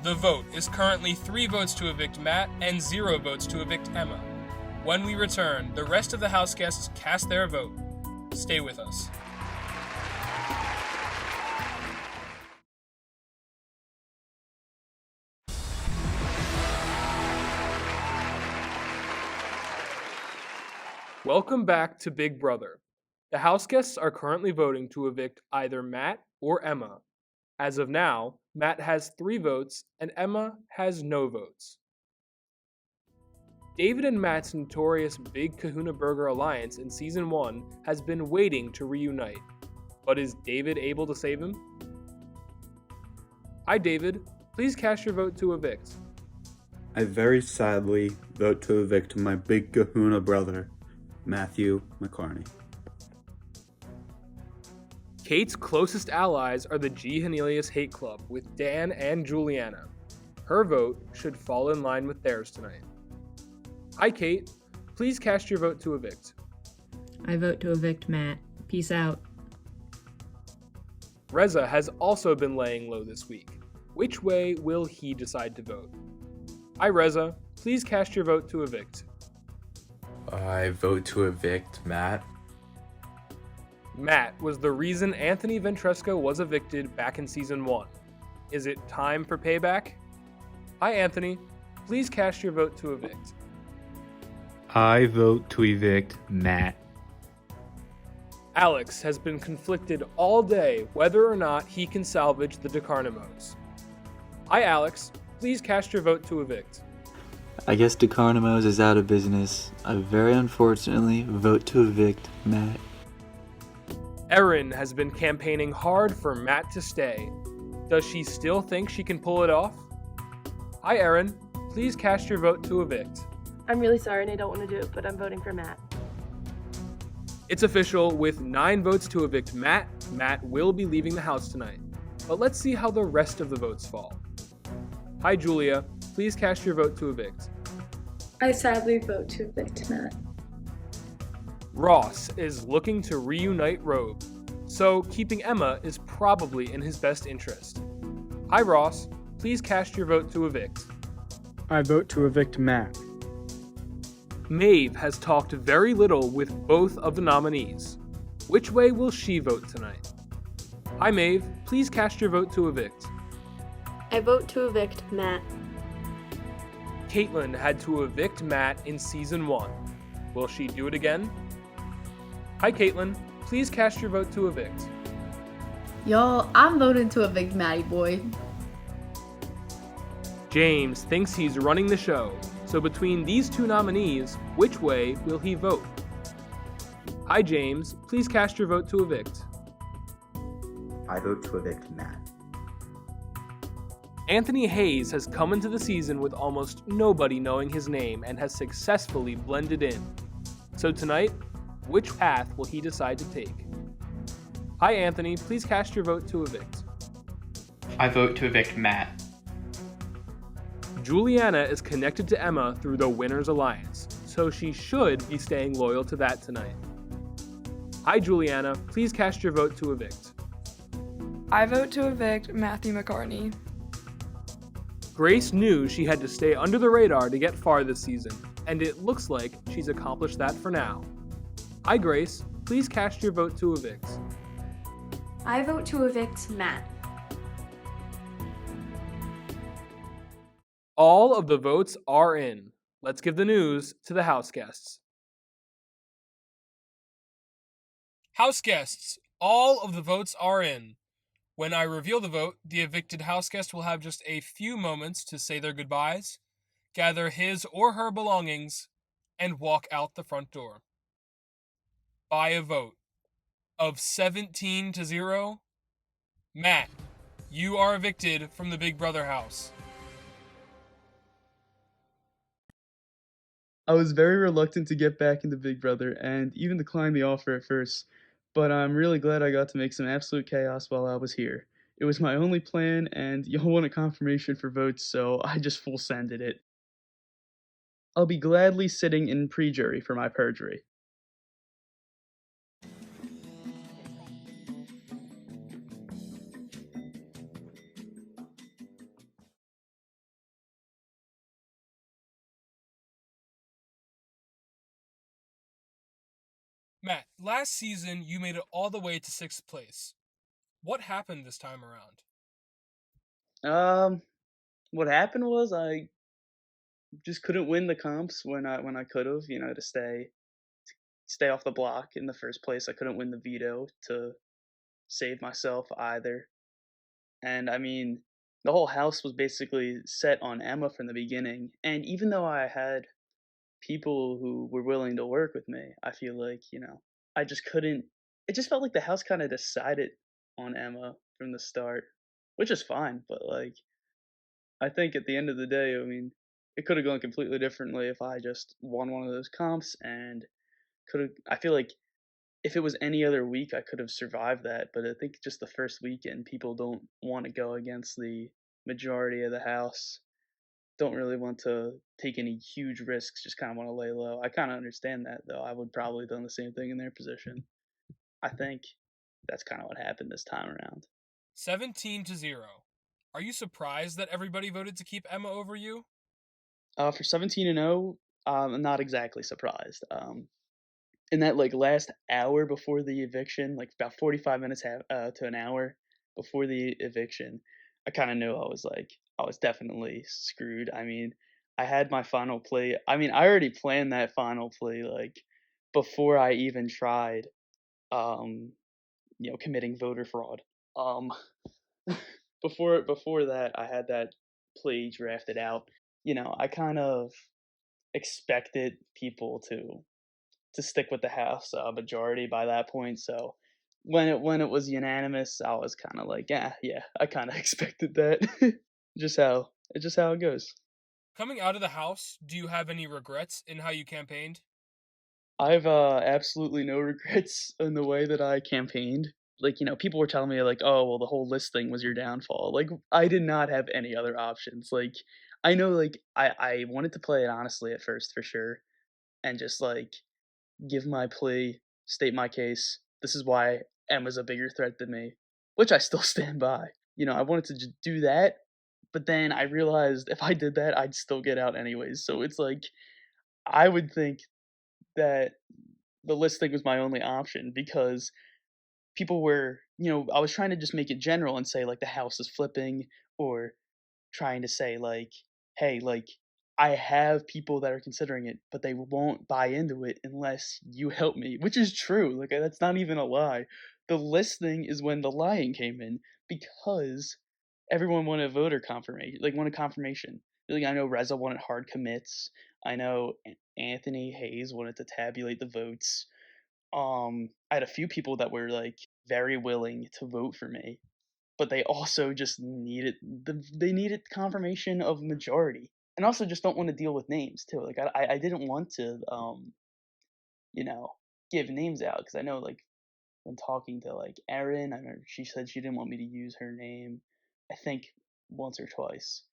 The vote is currently 3 votes to evict Matt and 0 votes to evict Emma. When we return, the rest of the house guests cast their vote. Stay with us. Welcome back to Big Brother. The house guests are currently voting to evict either Matt or Emma. As of now, Matt has 3 votes and Emma has no votes. David and Matt's notorious Big Kahuna Burger alliance in Season 1 has been waiting to reunite. But is David able to save him? Hi David, please cast your vote to evict. I very sadly vote to evict my Big Kahuna brother, Matthew McCarney. Kate's closest allies are the G. Hernelius Hate Club with Dan and Juliana. Her vote should fall in line with theirs tonight. Hi Kate, please cast your vote to evict. I vote to evict Matt. Peace out. Reza has also been laying low this week. Which way will he decide to vote? Hi Reza, please cast your vote to evict. I vote to evict Matt. Matt was the reason Anthony Ventresco was evicted back in Season 1. Is it time for payback? Hi Anthony, please cast your vote to evict. I vote to evict Matt. Alex has been conflicted all day whether or not he can salvage the DeCarnamos. Hi Alex, please cast your vote to evict. I guess DeCarnamos is out of business. I very unfortunately vote to evict Matt. Erin has been campaigning hard for Matt to stay. Does she still think she can pull it off? Hi Erin, please cast your vote to evict. I'm really sorry and I don't want to do it, but I'm voting for Matt. It's official, with 9 votes to evict Matt. Matt will be leaving the house tonight. But let's see how the rest of the votes fall. Hi Julia, please cast your vote to evict. I sadly vote to evict Matt. Ross is looking to reunite Robe, so keeping Emma is probably in his best interest. Hi Ross, please cast your vote to evict. I vote to evict Matt. Maeve has talked very little with both of the nominees. Which way will she vote tonight? Hi Maeve, please cast your vote to evict. I vote to evict Matt. Caitlin had to evict Matt in Season 1. Will she do it again? Hi Caitlin, please cast your vote to evict. Y'all, I'm voting to evict Matty boy. James thinks he's running the show, so between these two nominees, which way will he vote? Hi James, please cast your vote to evict. I vote to evict Matt. Anthony Hayes has come into the season with almost nobody knowing his name and has successfully blended in. So tonight, which path will he decide to take? Hi Anthony, please cast your vote to evict. I vote to evict Matt. Juliana is connected to Emma through the Winners Alliance, so she should be staying loyal to that tonight. Hi Juliana, please cast your vote to evict. I vote to evict Matthew McCarney. Grace knew she had to stay under the radar to get far this season, and it looks like she's accomplished that for now. Hi Grace, please cast your vote to evict. I vote to evict Matt. All of the votes are in. Let's give the news to the house guests. House guests, all of the votes are in. When I reveal the vote, the evicted house guest will have just a few moments to say their goodbyes, gather his or her belongings, and walk out the front door. By a vote of 17-0, Matt, you are evicted from the Big Brother house. I was very reluctant to get back into Big Brother and even declined the offer at first, but I'm really glad I got to make some absolute chaos while I was here. It was my only plan, and y'all wanted confirmation for votes, so I just full sended it. I'll be gladly sitting in pre-jury for my perjury. Matt, last season you made it all the way to 6th place. What happened this time around? What happened was I just couldn't win the comps when I could have, to stay off the block in the first place. I couldn't win the veto to save myself either. And I mean, the whole house was basically set on Emma from the beginning. And even though I had people who were willing to work with me. I feel like, I just couldn't. It just felt like the house kind of decided on Emma from the start, which is fine. But like, I think at the end of the day, I mean, it could have gone completely differently if I just won one of those comps and could have. I feel like if it was any other week, I could have survived that. But I think just the first weekend, people don't want to go against the majority of the house. Don't really want to take any huge risks. Just kind of want to lay low. I kind of understand that though. I would probably have done the same thing in their position. I think that's kind of what happened this time around. 17-0. Are you surprised that everybody voted to keep Emma over you? For 17-0, I'm not exactly surprised. In that like last hour before the eviction, like about 45 minutes to an hour before the eviction, I kind of knew I was definitely screwed. I mean, I had my final play. I mean, I already planned that final play like before I even tried, um, committing voter fraud. Um, before that, I had that play drafted out. I kind of expected people to stick with the House majority by that point. So when it was unanimous, I was kind of like, yeah, I kind of expected that. just how it goes. Coming out of the House, do you have any regrets in how you campaigned? I've absolutely no regrets in the way that I campaigned. Like, people were telling me like, "Oh, well, the whole list thing was your downfall." Like, I did not have any other options. Like, I know like I wanted to play it honestly at first for sure, and just like give my plea, state my case. This is why Emma's a bigger threat than me, which I still stand by. I wanted to just do that, but then I realized if I did that, I'd still get out anyways. So it's like I would think that the listing was my only option because people were, I was trying to just make it general and say like the house is flipping or trying to say like, hey, like I have people that are considering it, but they won't buy into it unless you help me, which is true. Like that's not even a lie. The listing is when the lying came in because everyone wanted voter confirmation, like wanted confirmation. Like I know Reza wanted hard commits. I know Anthony Hayes wanted to tabulate the votes. I had a few people that were like very willing to vote for me, but they also just needed confirmation of majority, and also just don't want to deal with names too. Like I didn't want to you know give names out because I know like when talking to like Erin, I remember she said she didn't want me to use her name. I think once or twice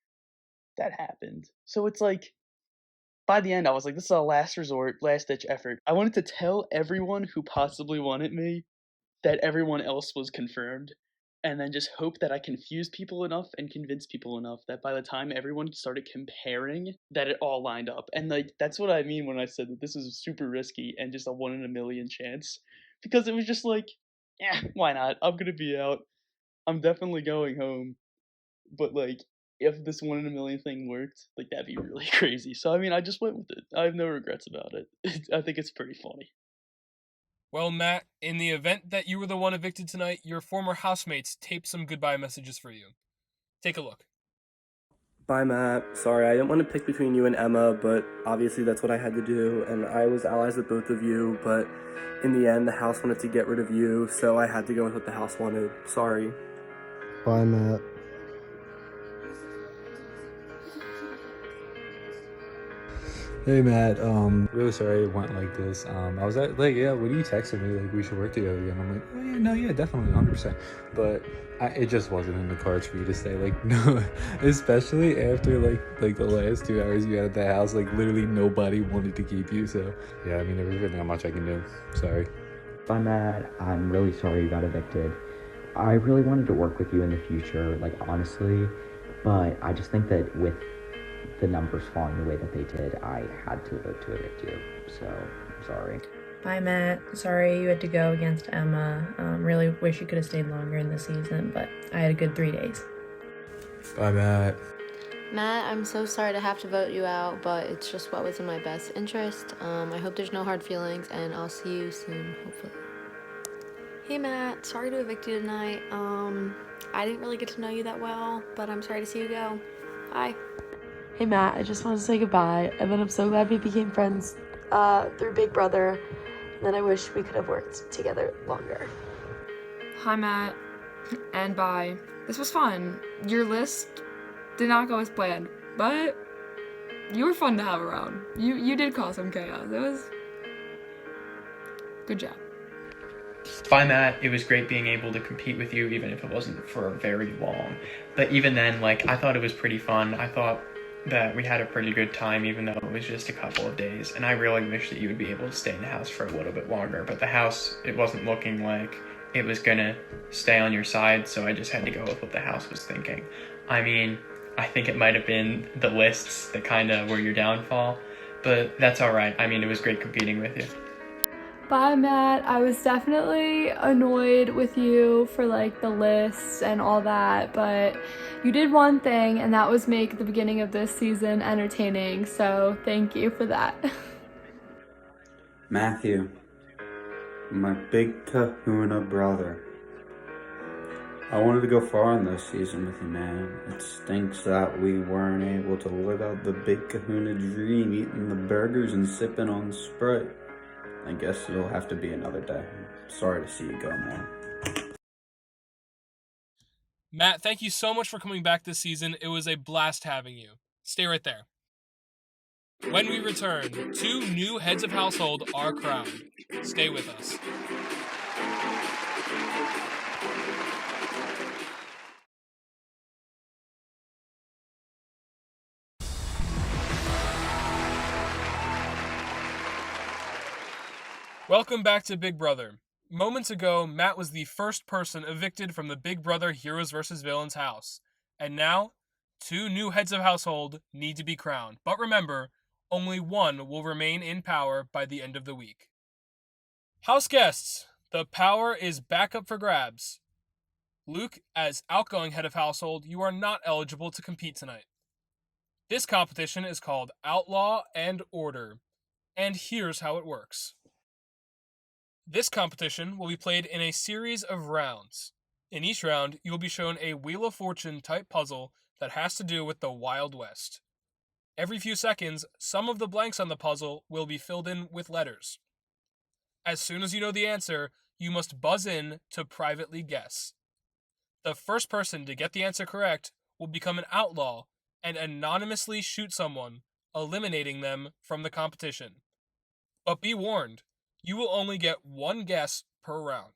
that happened. So it's like by the end I was like, this is a last resort, last ditch effort. I wanted to tell everyone who possibly wanted me that everyone else was confirmed, and then just hope that I confused people enough and convinced people enough that by the time everyone started comparing, that it all lined up. And like that's what I mean when I said that this was super risky and just a 1 in a million chance, because it was just like, yeah, why not? I'm gonna be out. I'm definitely going home. But like, if this 1 in a million thing worked, like that'd be really crazy. So I mean, I just went with it. I have no regrets about it. I think it's pretty funny. Well, Matt, in the event that you were the one evicted tonight, your former housemates taped some goodbye messages for you. Take a look. Bye, Matt. Sorry, I didn't want to pick between you and Emma, but obviously that's what I had to do, and I was allies with both of you, but in the end, the house wanted to get rid of you, so I had to go with what the house wanted. Sorry. Bye, Matt. Hey Matt, really sorry it went like this. I was at like, yeah, what are you texting me? Like we should work together again. I'm like, oh yeah, no, yeah, definitely, 100%. But it just wasn't in the cards for you to say like no, especially after like the last 2 hours you had at the house. Like literally nobody wanted to keep you. So yeah, I mean, there really not much I can do. Sorry. Bye, Matt. I'm really sorry you got evicted. I really wanted to work with you in the future, like honestly, but I just think that with the numbers falling the way that they did, I had to vote to evict you. So, I'm sorry. Bye, Matt. Sorry you had to go against Emma. Really wish you could have stayed longer in the season, but I had a good 3 days. Bye, Matt. Matt, I'm so sorry to have to vote you out, but it's just what was in my best interest. I hope there's no hard feelings, and I'll see you soon, hopefully. Hey, Matt. Sorry to evict you tonight. I didn't really get to know you that well, but I'm sorry to see you go. Bye. Hey Matt, I just wanted to say goodbye, and then I'm so glad we became friends through Big Brother, and then I wish we could have worked together longer. Hi Matt, and bye. This was fun. Your list did not go as planned, but you were fun to have around. You did cause some chaos. It was good job. Bye, Matt. It was great being able to compete with you, even if it wasn't for very long. But even then, I thought it was pretty fun. I thought that we had a pretty good time, even though it was just a couple of days. And I really wish that you would be able to stay in the house for a little bit longer. But the house, it wasn't looking like it was gonna stay on your side, so I just had to go with what the house was thinking. I mean, I think it might have been the lists that kind of were your downfall, but that's all right. I mean, it was great competing with you. Bye, Matt. I was definitely annoyed with you for the lists and all that, but you did one thing, and that was make the beginning of this season entertaining, so thank you for that. Matthew, my big kahuna brother. I wanted to go far in this season with you, man. It stinks that we weren't able to live out the big kahuna dream, eating the burgers and sipping on Sprite. I guess it'll have to be another day. Sorry to see you go, man. Matt, thank you so much for coming back this season. It was a blast having you. Stay right there. When we return, 2 new heads of household are crowned. Stay with us. Welcome back to Big Brother. Moments ago, Matt was the first person evicted from the Big Brother Heroes vs. Villains house. And now, 2 new heads of household need to be crowned. But remember, only one will remain in power by the end of the week. House guests, the power is back up for grabs. Luke, as outgoing head of household, you are not eligible to compete tonight. This competition is called Outlaw and Order, and here's how it works. This competition will be played in a series of rounds. In each round, you will be shown a Wheel of Fortune type puzzle that has to do with the Wild West. Every few seconds, some of the blanks on the puzzle will be filled in with letters. As soon as you know the answer, you must buzz in to privately guess. The first person to get the answer correct will become an outlaw and anonymously shoot someone, eliminating them from the competition. But be warned, you will only get one guess per round.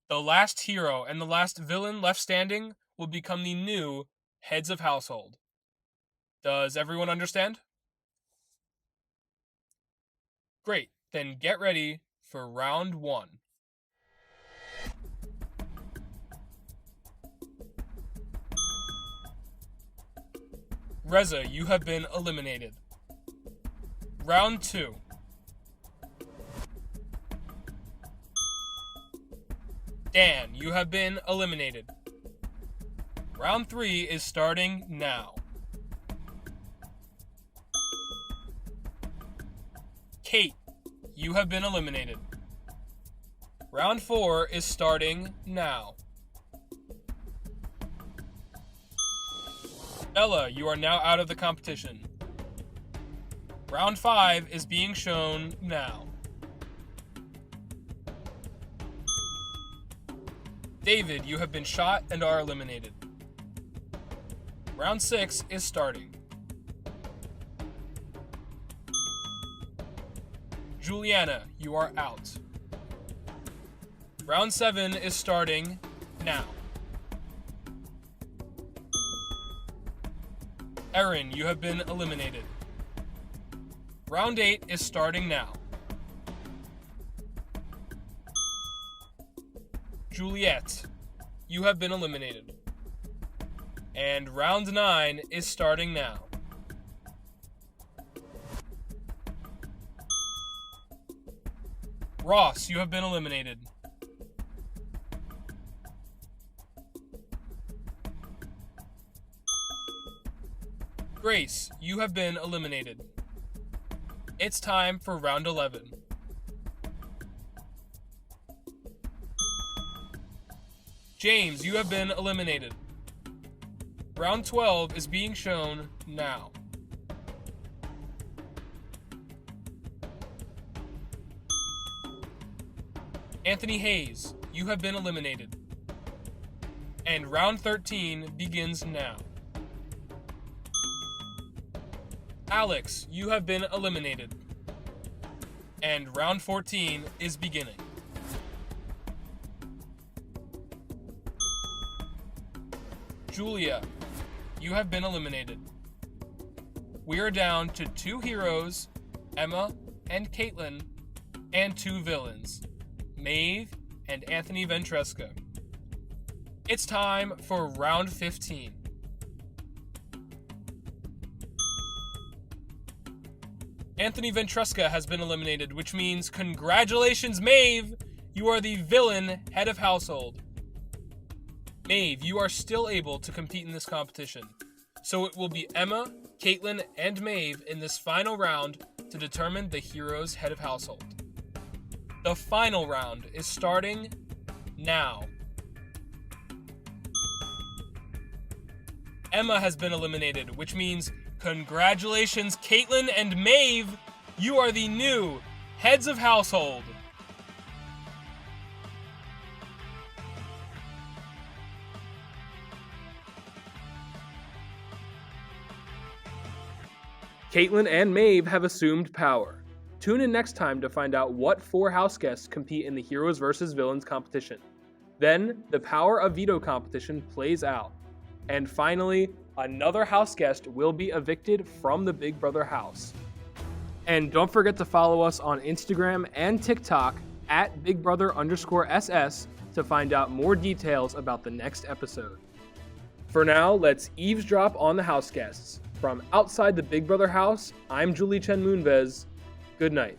The last hero and the last villain left standing will become the new heads of household. Does everyone understand? Great, then get ready for round 1. Reza, you have been eliminated. Round 2. Dan, you have been eliminated. Round 3 is starting now. Kate, you have been eliminated. Round 4 is starting now. Bella, you are now out of the competition. Round 5 is being shown now. David, you have been shot and are eliminated. Round 6 is starting. Juliana, you are out. Round 7 is starting now. Erin, you have been eliminated. Round 8 is starting now. Juliet, you have been eliminated. And round 9 is starting now. Ross, you have been eliminated. Grace, you have been eliminated. It's time for round 11. James, you have been eliminated. Round 12 is being shown now. Anthony Hayes, you have been eliminated. And round 13 begins now. Alex, you have been eliminated. And round 14 is beginning. Julia, you have been eliminated. We are down to 2 heroes, Emma and Caitlin, and 2 villains, Maeve and Anthony Ventresca. It's time for round 15. Anthony Ventresca has been eliminated, which means congratulations, Maeve! You are the villain head of household. Maeve, you are still able to compete in this competition. So it will be Emma, Caitlin, and Maeve in this final round to determine the hero's head of household. The final round is starting now. Emma has been eliminated, which means congratulations, Caitlin and Maeve! You are the new heads of household. Caitlin and Maeve have assumed power. Tune in next time to find out what 4 house guests compete in the Heroes vs. Villains competition. Then, the Power of Veto competition plays out. And finally, another house guest will be evicted from the Big Brother house. And don't forget to follow us on Instagram and TikTok at BigBrother_SS to find out more details about the next episode. For now, let's eavesdrop on the house guests. From outside the Big Brother house, I'm Julie Chen Moonves. Good night.